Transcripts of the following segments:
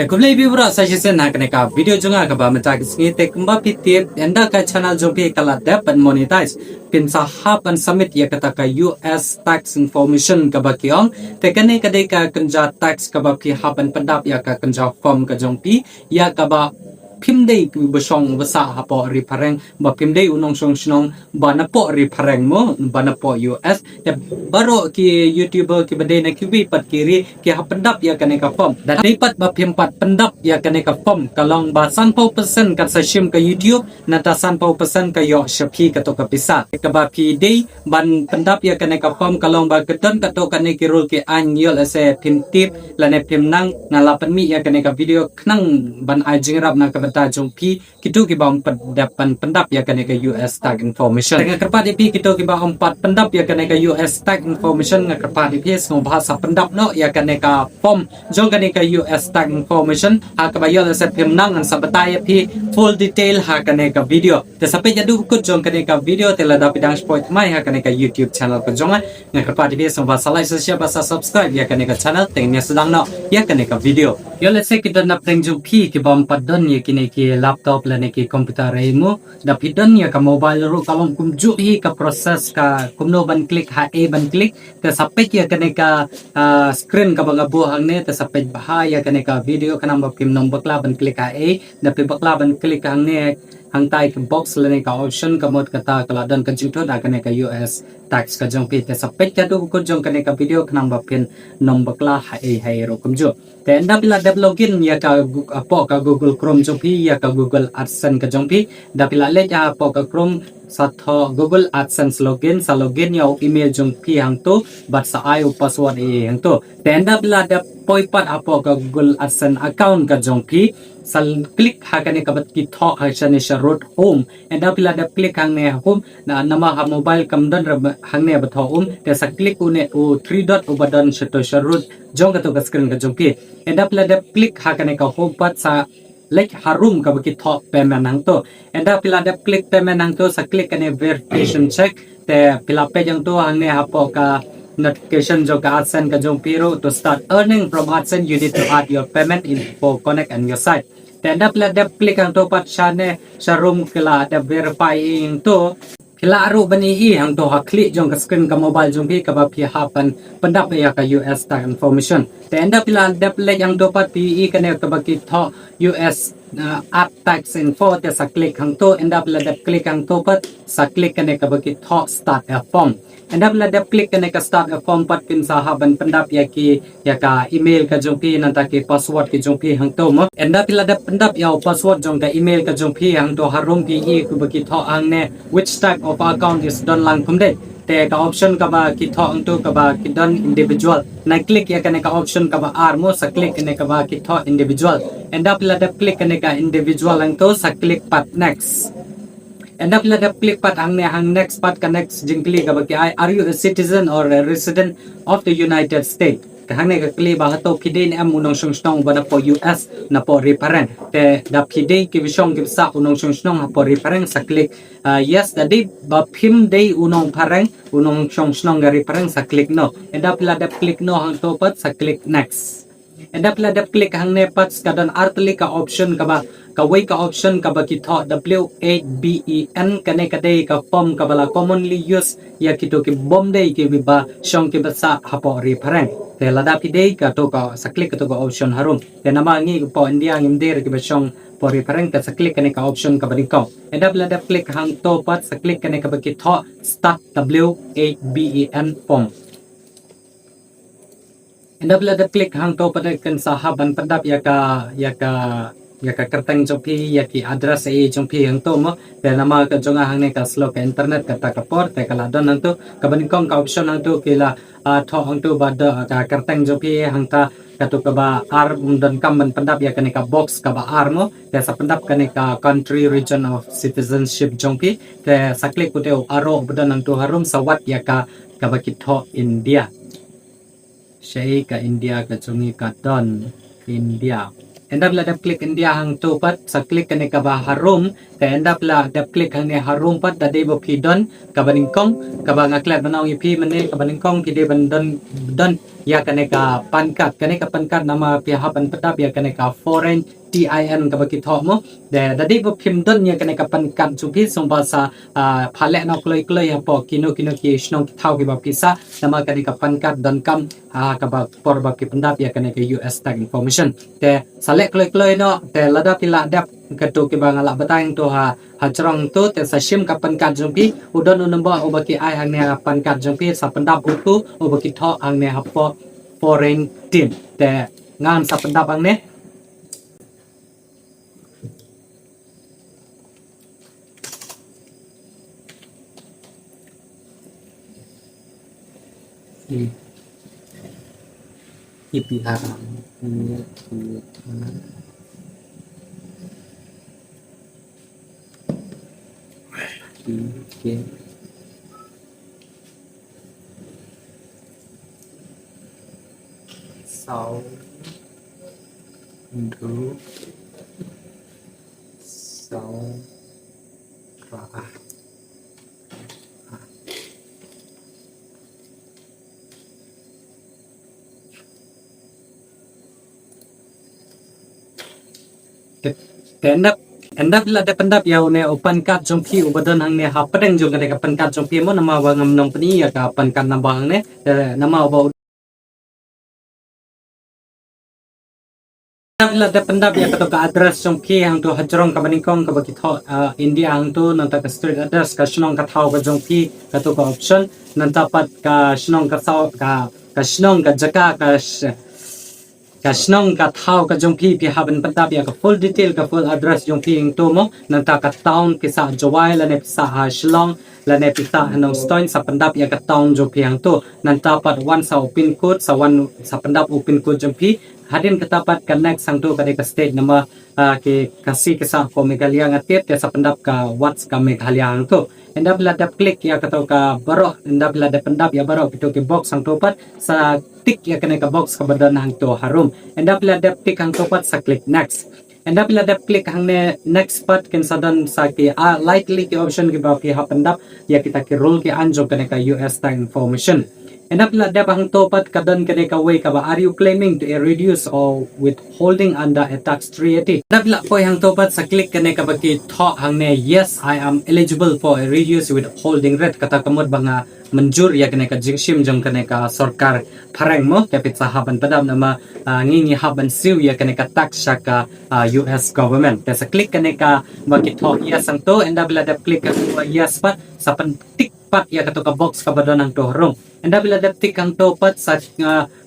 The Kulay Bibra suggestion Hakaneka video Junga Kabamatak take Mbapiti and Daka channel Jopi Kala Dep and monetize. Pinsa hub and submit Yakataka US tax information Kabakiong. Tekaneka Deka Kanja tax Kabaki hub and Pandap Yaka Kanja form Kajongpi Yakaba. Pimday basong basa hapo ripareng ba pimday unong song banapo ripareng mo banapo US ya baro ki YouTuber ki badai na kiwi pat kiri ki hapendap ya kaneka form dan dapat ba pimpat pendap ya kaneka form kalong ba 10% kat sa shim ka YouTube nata 10% kayo shapi kato kapisa ka ba pday ban pendap ya kaneka form kalong ba kedon kato kaneki rule ki anyol ase pimtip lane pimnang nalapan mi ya kaneka video knang ban ajing rap na Jong Phi kita kibang pendapan pendap ya kaneka US tag information dengan kerpat ipi kita kibang empat pendap ya kaneka US tag information dengan kerpat ipi semua bahasa pendap no ya kaneka form jong kaneka US tag information ha kabayo sa pimnang ang sabataya pi full detail ha kaneka video te sampai jadu ko jong kaneka video tela dapidang sport mai ha kaneka YouTube channel ko jong dengan kerpat ipi semua bahasa like share bahasa subscribe ya kaneka channel tengnya sedang no ya kaneka video yo let's say kita nak prank Jong Phi kibang padon ya ki laptop la ki komputer mo da pidon ya ka mobile ro kalong kumju hi ka process ka kumno ban click ha e ban click te sampai ya kaneka screen ka banga buhang ne te sampai bahaya kaneka video kanang bapim nombor la ban click ha e da pe bakla ban click hang ne hang tai ke box la ka option ka mod kata kala dan ka jingto da kaneka US tax ka Jong Phi te sampai ka do ko jong kaneka video kanang bapin nombor la ha e ro kumju te anda bila login ya ka apo ka Google Chrome Jong Phi ya ka Google AdSense ka Jong Phi da pila le ja apo ka Chrome sa tho Google AdSense login sa login ya email Jong Phi hang to bat sa ayo password e hang to te anda bila da poipat apo ka Google AdSense account ka Jong Phi sa click ha kani ka bat ki tho ha sa ni sa root home anda pila da click hang ne home na nama ha mobile kam dan hang ne bat home te sa click une o 3 dot ubadan sa to sa root jong ka to ka screen ka Jong Phi anda pila da click ha kani ka home pat sa like harum ka baki top payment nang to enda pila da click payment nang to sa click ane verification check te pila pe jang to hang ne hapo ka notification jo ka AdSense ka Jong Phi ro to start earning from AdSense you need to add your payment info connect and your site te enda pila da click ang to pat sha ne sa room kila da verifying to kila aro bani hi hang to ha click jong ka screen ka mobile Jong Phi ka ba phi hapan pendap ya ka US tag information te enda pila da play yang do pat pi ka ne ka ba ki tho US app tax info te sa click hang to enda pila da click hang to pat sa click ka ne ka ba ki tho start a form enda pila da click ka ne ka start a form pat pin sa haban pendap ya ka email ka Jong Phi nanta ki password ki Jong Phi hang to mo enda pila da pendap ya password jong ka email ka Jong Phi hang to harum pi hi ku ba ki tho ang ne which type of account is don lang kum de te ka option ka ba ki tho ang to ka ba ki don individual na click ya ka ne ka option ka ba ar mo sa click ne ka ba ki tho individual enda pila da click ne ka individual ang to sa click pat next enda pila da click pat ang ne hang next pat ka next jingkli ka ba ki are you a citizen or a resident of the United States hang ne ka kli ba hato pide ni am unong sungstong ba na po US na po referent te da pide ki bisong ki sa unong sungstong ha po referent sa click yes da di ba phim dei unong pareng unong sungstong ga referent sa click no enda pila da click no hang to pat sa click next enda pila da click hang ne pat kadon artli ka option ka ba ka way ka option ka ba ki tho W8BEN kane ka dei ka form ka bala commonly used ya kito ki bom dei ki ba shong ki ba sa hapo referent te lada pidei ka to ka sa click to ka option harum te nama ngi po india ngim der ki ba shong po referent ka sa click kane ka option ka ba ko enda lada click hang to pat sa click kane ka ba ki tho start W8BEN form enda lada click hang to pat kan sa haban padap ya ka kerteng Jong Phi ya ki address e Jong Phi hang to mo te nama ka jonga hang ne ka slow ka internet ka ta ka por te kala don hang to ka ban kong ka option hang to kila tho hang to ba da ka kerteng Jong Phi hang ta ka to ka ba ar don kam ban pendap ya ka ne ka box ka ba ar mo te sa pendap ka ne ka country region of citizenship Jong Phi te sa click ko te aro budan hang to harum sa wat ya ka ba ki tho India shei ka India ka chungi ka don India enda pila da click India hang to pat sa click kane ka ba harum te enda pila da click hang ne harum pat da de bo phi don ka ba ningkong ka ba ngaklat banaw ipi manil ka ba ningkong ki de ban don ya kaneka pangkat nama pihapan pedap ya kaneka foreign TIN ka baki thok mo de dadi bo phimdon ya kaneka pangkat chupi song bahasa phale na kloi ya po kino ki snong ki thau ki ba pisa nama kaneka pangkat dan kam ka ba por ba ki pendap ya kaneka US tag information te sale kloi no te lada pila dap ketu ki bang ala batang to hajrong tu te sasim ka pangkat jumpi udon number obaki ai hang ne pangkat jumpi sa pendap utu obaki thok hang ne hapo foreign team te ngan sa pendap ang ne IPR okay. Sau dulu sau ra endap la de pendap ya ne open card jongpi ubadan hang ne ha padeng jong ka open card jongpi mo nama wa ngam nong pani ya ka open card nambah hang ne nama ba la de pendap ya ka address jongpi hang to hajrong ka baningkong ka baki tho India hang to nanta ka street address ka shnong ka thau ka jongpi ka to ka option nanta pat ka shnong ka sau ka shnong ka jaka ka snong ka thau ka jongpi pi haban pendap ya ka full detail ka full address jongpi ing to mo nanta ka town pisa jawai la ne pisa Shadong la ne pisa hanong stoin sa pendap ya ka town jongpi hang to nanta pat one sa pin code sa one sa pendap pin code jongpi hadin katapat connect sang to ka de ka state nama ke kasi kasa ko Meghalaya ngatit ya sa pendap ka what's ka Meghalaya hang to endap la dap click ya ka to ka baro endap la dap pendap ya baro kito ke box sang to pat sa tik ya kena ka box ka badan hang to harum endap la dap tik hang to pat sa click next endap la dap click hang ne next part ken sadan sa ki likely ki option ki ba ki hapendap ya kita ki rule ki anjo kena ka US tag information endap la dap hang to pat kadan kena ka way ka ba are you claiming to reduce or withholding under a tax treaty endap la poi hang to pat sa click kena ka ba ki tho hang ne yes I am eligible for a reduce withholding rate kata kamot banga menjur ya kena ka jingshim jong kena ka sarkar pharang mo kapit sa haban padam nama ngingi haban siu ya kena ka tax ka US government sa click kena ka bagi thok yes ang to enda bila dap click ka yes pat sa pentik pat ya ka to ka box ka badon ang to rong enda bila dap tik ang to pat sa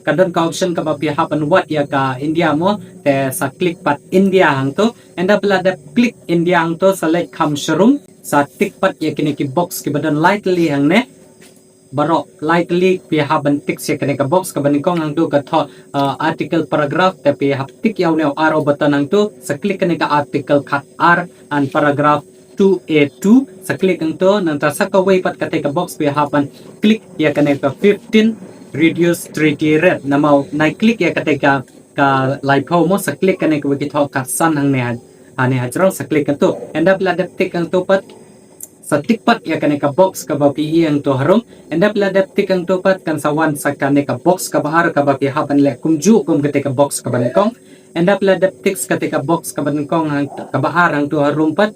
kadon ka option ka ba pi haban what ya ka India mo te sa click pat India hang to enda bila dap click India hang to sa like kam sharum sa tik pat ya kena ki box ki badon lightly hang ne baro likely pi haban tik se kene ka box ka banikong ang tu ka tho article paragraph te pi hap tik yaw ne aro button ang tu sa click kene ka article khat r and paragraph 2a2 sa click ang to nang ta sa ka way pat ka te ka box pi haban click ya kene ka 15 reduce treaty rate namaw na click ya ka te ka live ho mo sa click kene ka wi tho ka san hang ne ani hajrong sa click ang to end up la tik ang to pat sa tikpat ya kane ka box ka ba pi ang to harom endap la dap tik ang to pat kan sawan sa kane ka box ka bahar ka ba pi haban le kumju kum kate ka box ka bankong endap la dap tik kate ka box ka bankong ang ka bahar ang to harom pat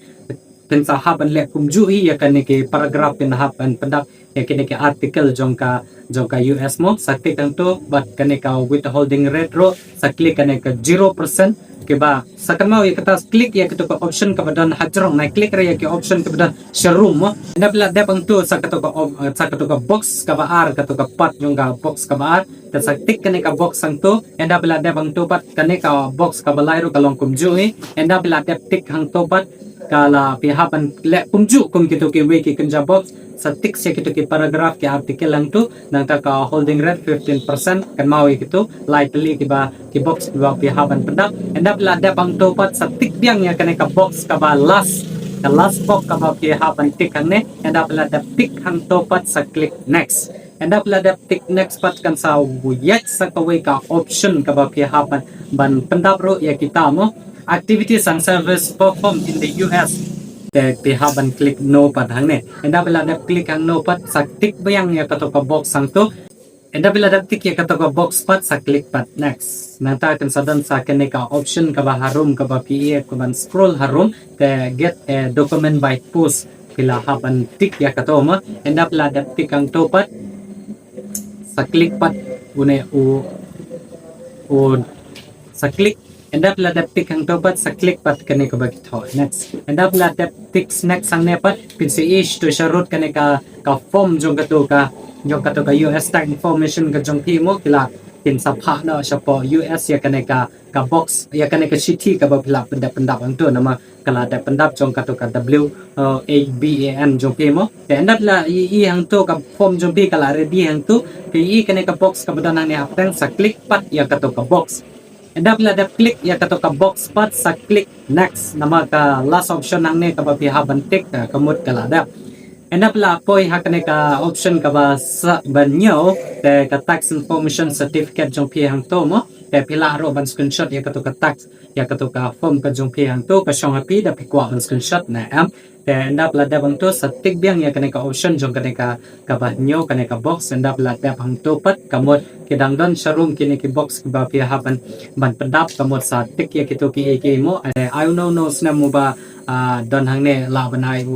ten sa haban le kumju hi ya kane ke paragraph pin haban pendak ya kane ke article jong ka US mo sa tik ang to bat kane ka withholding rate ro sa click kane ka 0% ke ba sa kamau ya kata klik ya ketuk option kepada hajrong na klik ya ke option kepada showroom mo anda bila depang tu sa ketuk box ka baar ketuk part yung ka box ka baar ta sa tik kane ka box sang tu anda bila depang tu pat kane ka box ka balairu kalong kumju ni anda bila dep tik hang to pat kala pihapan le kumju kum ketuk ke we ke kenja box sa tik se ketuk ke paragraph ke article lang tu nang ta ka holding rate 15% kan mau itu likely ke ba ke box ke ba pihapan pendak anda bila depang tu pat sa tik biang ya kane ka box ka ba last box ka ba pihapan tik hang ne anda bila dep tik hang to pat sa click next anda bila dep tik next pat kan sa yet sa ka we ka option ka ba pihapan ban pendap ro ya kita mo activities and service performed in the US te pihaban click no pat hang ne enda bela dep click hang no pat sa tik bayang ya kato ka box sang to Enda bila daptik ya kata ka box pat sa click pat next. Nata akan sadan sa kene ka option ka ba harum ka ba PE ka ban scroll harum te get a document by post pila haban tik ya kata ma. Enda bila daptik ang topat sa click pat une u sa click. Enda bila daptik ang topat sa click pat kene ka ba kito next. Enda bila daptik next ang nepat pinsi ish to sharut kene ka form jong kato ka US tax information ka jong mo kila tin sa pha na siya po US ya kane ka box ya kane ka city ka ba pila pendap ang to nama kala da pendap jong kato ka W A B A N jong mo te endap la i hang to ka form jong kala ready hang to pi i kane ka box ka badan ni haptang sa click pat ya kato ka box endap la da click ya kato ka box pat sa click next nama ka last option nang ne ka ba pi haban tik ka mut kala da endap la poi hakane ka option ka ba sa banyo te ka tax information certificate jong pi hang to mo te pila ro ban screenshot ya ka tax ya ka form ka jong pi hang to ka shong happy da pi kwa ban screenshot na am te endap la da bang to sa tik biang ya kane ka option jong kane ka banyo kane ka box endap la da bang to pat kamot kidang don sharum kine ki box ki ba pi haban ban pendap kamot sa tik ya kito ki mo I know no sna mo ba don hang ne la banai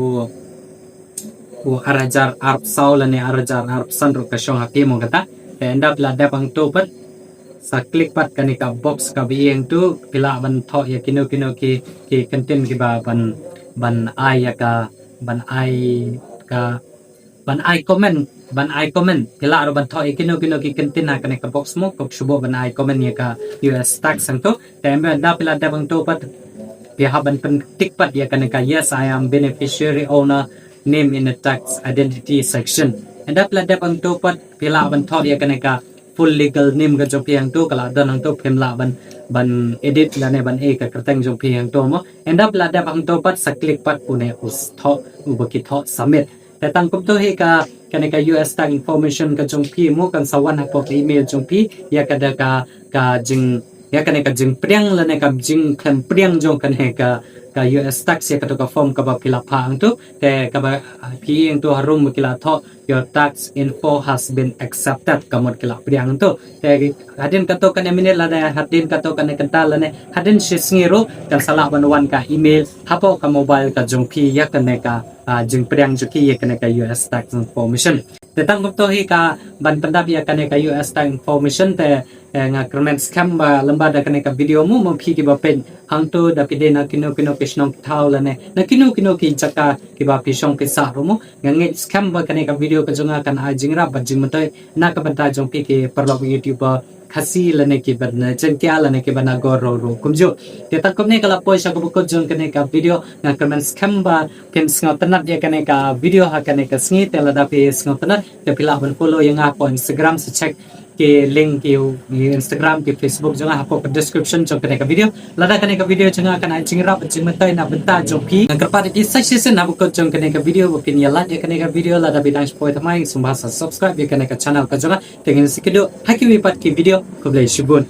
u arajar arp saul ne arajar arp sanro ka shong happy mo kata endap la da bang to pat sa click pat kani ka box ka bieng tu pila ban tho ya kino ki content ki ba ban ai ya ka ban ai comment pila ro ban tho ya kino ki content na kani ka box mo ko subo ban ai comment ya ka US tax sang to tembe da pila da bang to pat pia ban pen tik pat ya kani ka yes I am beneficiary owner name in the tax identity section and that la dep ang to pat pila ban tho ya kane ka full legal name ga jong piang to kala don ang to phem la ban edit la ne ban e ka kerteng jong piang to mo and that la dep ang to pat sa click pat pune us tho u ba ki tho submit ta tang kum to he ka kane ka US tax information ka jong pi mo kan sawan ha po email jong pi ya ka da ka jing ya kane ka jing priang la ne ka jing khem priang jong kane ka US tax ya ka form ka ba pila pa ang to te ka ba pi ang to harum kila tho your tax info has been accepted kamot kila priang to te hadin ka to kan minute la da hadin ka to kan kanta la ne hadin shisngiro kan sala banwan ka email hapo ka mobile ka jong pi ya kane ka jing priang juki ya kane ka US tax information te tang to hi ka ban pandap ya kane ka US tax information te nga comment scam ba lambada kane ka video mo phi ki ba pen hang to da pide na kino kisnong thau la ne na kino ki chaka ki ba pi shong ki sa ro mo nga nge scam ba kane ka video ka jonga kan a jingra ba jing mate na ka banta jong pi ki parlo YouTube khasi la ne ki ban chen kya la ne ki bana go ro kumjo te tak kom ne kala poisa ko ko jong kane ka video nga comment scam ba pem sngot tanat ya kane ka video ha kane ka sngi te la da pi sngot tanat te pila ban follow yang apa Instagram se check ke link ke Instagram ke Facebook jangan hapo ke description jong kane ka video lada kane ka video jangan kan anjing rap jing mentai na benta jong pi angker pada di section na ko jong kane ka video opin ya la kane ka video lada bidang spoil tamai sumbasa subscribe ya kane ka channel ka jangan tengin sikido haki wipat ki video ko blai shubun